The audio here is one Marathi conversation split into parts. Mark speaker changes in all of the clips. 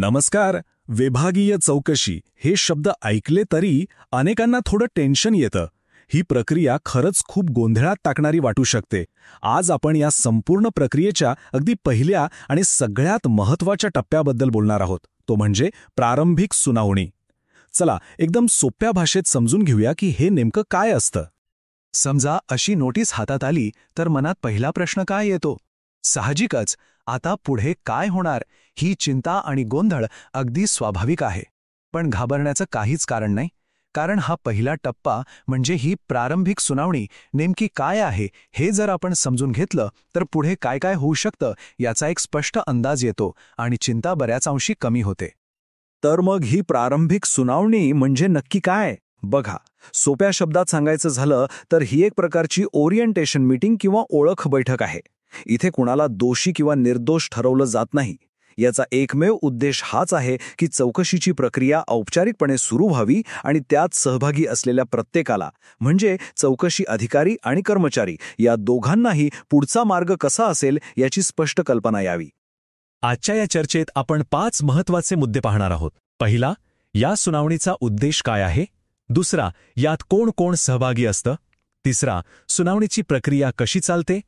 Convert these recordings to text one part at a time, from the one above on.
Speaker 1: नमस्कार. विभागीय चौकशी हे शब्द ऐकले तरी अनेकांना थोडं टेन्शन येतं. ही प्रक्रिया खरंच खूप गोंधळात टाकणारी वाटू शकते. आज आपण या संपूर्ण प्रक्रियेच्या अगदी पहिल्या आणि सगळ्यात महत्त्वाच्या टप्प्याबद्दल बोलणार आहोत, तो म्हणजे प्रारंभिक सुनावणी. चला एकदम सोप्या भाषेत समजून घेऊया की हे नेमकं काय असतं.
Speaker 2: समजा अशी नोटीस हातात आली तर मनात पहिला प्रश्न काय येतो? साहजिकच, आता पुढे काय होणार ही चिंता आणि गोंधळ अगदी स्वाभाविक आहे. पण घाबरण्याचं काहीच कारण नाही, कारण हा पहिला टप्पा म्हणजे ही प्रारंभिक सुनावणी नेमकी काय आहे हे जर आपण समजून घेतलं तर पुढे काय काय होऊ शकतं याचा एक स्पष्ट अंदाज येतो आणि चिंता बऱ्याच अंशी कमी होते.
Speaker 1: तर मग ही प्रारंभिक सुनावणी म्हणजे नक्की काय? बघा, सोप्या शब्दात सांगायचं झालं तर ही एक प्रकारची ओरिएंटेशन मीटिंग किंवा ओळख बैठक आहे. इथे कुणाला दोषी किंवा निर्दोष ठरवलं जात नाही. याचा एकमेव उद्देश हाच आहे की चौकशीची प्रक्रिया औपचारिकपणे सुरू व्हावी आणि त्यात सहभागी असलेल्या प्रत्येकाला, म्हणजे चौकशी अधिकारी आणि कर्मचारी या दोघांनाही पुढचा मार्ग कसा असेल याची स्पष्ट कल्पना यावी.
Speaker 3: आजच्या या चर्चेत आपण 5 महत्त्वाचे मुद्दे पाहणार आहोत. पहिला, या सुनावणीचा उद्देश काय आहे. दुसरा, यात कोण कोण सहभागी असतं. तिसरा, सुनावणीची प्रक्रिया कशी चालते.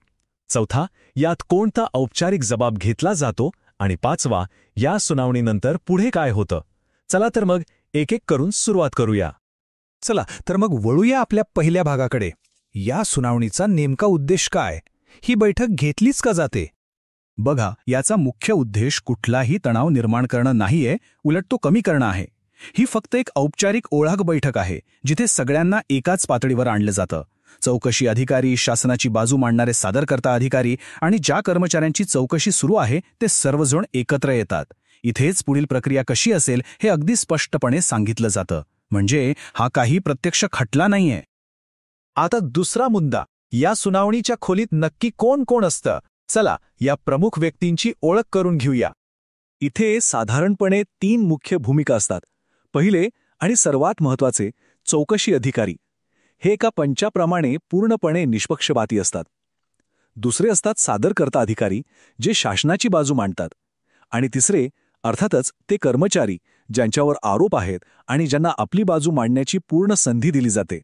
Speaker 3: चौथा, यात कोणता औपचारिक जबाब घेतला जातो. आणि पाचवा, या सुनावणीनंतर पुढे काय होतं. चला तर मग एक एक करून सुरुवात करूया.
Speaker 2: चला तर मग वळूया आपल्या पहिल्या भागाकडे. या सुनावणीचा नेमका उद्देश काय? ही बैठक घेतलीच का जाते? बघा, याचा मुख्य उद्देश कुठलाही तणाव निर्माण करणं नाहीये, उलट तो कमी करणं आहे. ही फक्त एक औपचारिक ओळख बैठक आहे जिथे सगळ्यांना एकाच पातळीवर आणलं जातं. चौकशी अधिकारी, शासनाची बाजू मांडणारे सादरकर्ता अधिकारी आणि ज्या कर्मचाऱ्यांची चौकशी सुरू आहे ते सर्वजण एकत्र येतात. इथेच पुढील प्रक्रिया कशी असेल हे अगदी स्पष्टपणे सांगितलं जातं. म्हणजे हा काही प्रत्यक्ष खटला नाहीये.
Speaker 3: आता दुसरा मुद्दा, या सुनावणीच्या खोलीत नक्की कोण कोण असतं. चला या प्रमुख व्यक्तींची ओळख करून घेऊया.
Speaker 1: इथे साधारणपणे 3 मुख्य भूमिका असतात. पहिले आणि सर्वात महत्त्वाचे, चौकशी अधिकारी. हे एका पंचाप्रमाणे पूर्णपणे निष्पक्षपाती असतात. दुसरे असतात सादरकर्ता अधिकारी, जे शासनाची बाजू मांडतात. आणि तिसरे अर्थातच ते कर्मचारी, ज्यांच्यावर आरोप आहेत आणि ज्यांना आपली बाजू मांडण्याची पूर्ण संधी दिली जाते.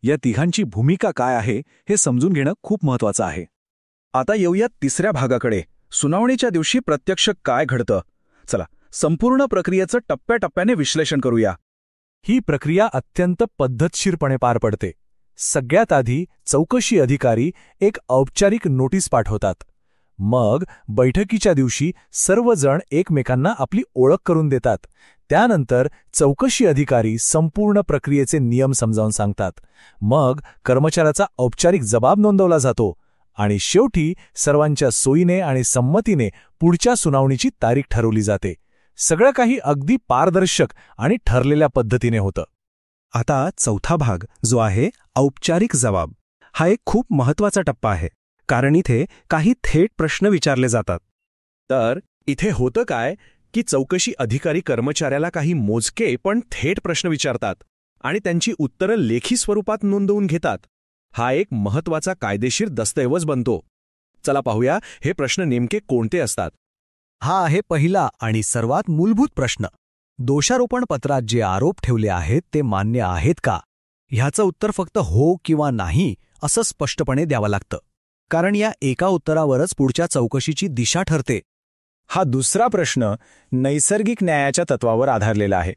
Speaker 1: या तिघांची भूमिका काय आहे हे समजून घेणं खूप महत्त्वाचं आहे.
Speaker 2: आता येऊया तिसऱ्या भागाकडे. सुनावणीच्या दिवशी प्रत्यक्ष काय घडतं. चला संपूर्ण प्रक्रियेचं टप्प्याटप्प्याने विश्लेषण करूया.
Speaker 3: ही प्रक्रिया अत्यंत पद्धतशीरपणे पार पडते. सगळ्यात आधी चौकशी अधिकारी एक औपचारिक नोटीस पाठवतात. मग बैठकीच्या दिवशी सर्वजण एकमेकांना आपली ओळख करून देतात. त्यानंतर चौकशी अधिकारी संपूर्ण प्रक्रियेचे नियम समजावून सांगतात. मग कर्मचाऱ्याचा औपचारिक जबाब नोंदवला जातो आणि शेवटी सर्वांच्या सोयीने आणि संमतीने पुढच्या सुनावणीची तारीख ठरवली जाते. सगळं काही अगदी पारदर्शक आणि ठरलेल्या पद्धतीने होतं.
Speaker 2: आता चौथा भाग जो आहे औपचारिक जबाब, हा एक खूप महत्त्वाचा टप्पा आहे, कारण इथे काही थेट प्रश्न विचारले जातात.
Speaker 3: तर इथे होतं काय की चौकशी अधिकारी कर्मचाऱ्याला काही मोजके पण थेट प्रश्न विचारतात आणि त्यांची उत्तरं लेखी स्वरूपात नोंदवून घेतात. हा एक महत्त्वाचा कायदेशीर दस्तऐवज बनतो. चला पाहूया हे प्रश्न नेमके कोणते असतात.
Speaker 2: हा आहे पहिला आणि सर्वात मूलभूत प्रश्न. दोषारोपण पत्रात जे आरोप ठेवले आहेत ते मान्य आहेत का? ह्याचं उत्तर फक्त हो किंवा नाही असं स्पष्टपणे द्यावं लागतं, कारण या एका उत्तरावरच पुढच्या चौकशीची दिशा ठरते.
Speaker 1: हा दुसरा प्रश्न नैसर्गिक न्यायाच्या तत्वावर आधारलेला आहे.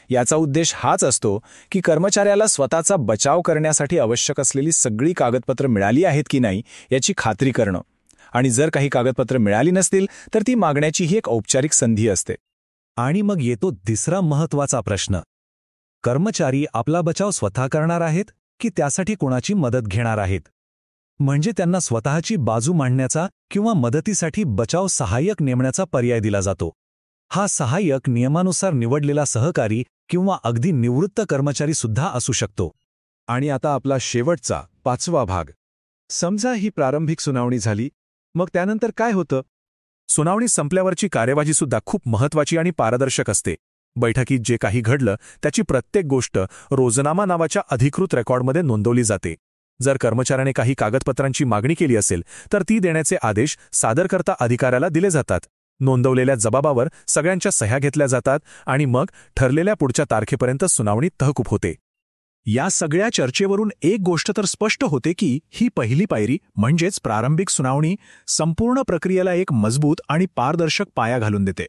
Speaker 1: याचा उद्देश हाच असतो की कर्मचाऱ्याला स्वतःचा बचाव करण्यासाठी आवश्यक असलेली सगळी कागदपत्रं मिळाली आहेत की नाही याची खात्री करणं. आणि जर काही कागदपत्रं मिळाली नसतील तर ती मागण्याची ही एक औपचारिक संधी असते.
Speaker 2: आणि मग येतो तिसरा महत्त्वाचा प्रश्न. कर्मचारी आपला बचाव स्वतः करणार आहेत की त्यासाठी कोणाची मदत घेणार आहेत? म्हणजे त्यांना स्वतःची बाजू मांडण्याचा किंवा मदतीसाठी बचाव सहाय्यक नेमण्याचा पर्याय दिला जातो. हा सहाय्यक नियमानुसार निवडलेला सहकारी किंवा अगदी निवृत्त कर्मचारी सुद्धा असू शकतो.
Speaker 1: आणि आता आपला शेवटचा 5वा भाग. समजा ही प्रारंभिक सुनावणी झाली, मग त्यानंतर काय होतं?
Speaker 3: सुनावणी संपल्यावरची कार्यवाहीसुद्धा खूप महत्त्वाची आणि पारदर्शक असते. बैठकीत जे काही घडलं त्याची प्रत्येक गोष्ट रोजनामा नावाच्या अधिकृत रेकॉर्डमध्ये नोंदवली जाते. जर कर्मचाऱ्याने काही कागदपत्रांची मागणी केली असेल तर ती देण्याचे आदेश सादरकर्ता अधिकाऱ्याला दिले जातात. नोंदवलेल्या जबाबावर सगळ्यांच्या सह्या घेतल्या जातात आणि मग ठरलेल्या पुढच्या तारखेपर्यंत सुनावणी तहकूब होते.
Speaker 2: या सगळ्या चर्चेवरून एक गोष्ट तर स्पष्ट होते की ही पहिली पायरी म्हणजेच प्रारंभिक सुनावणी संपूर्ण प्रक्रियेला एक मजबूत आणि पारदर्शक पाया घालून देते.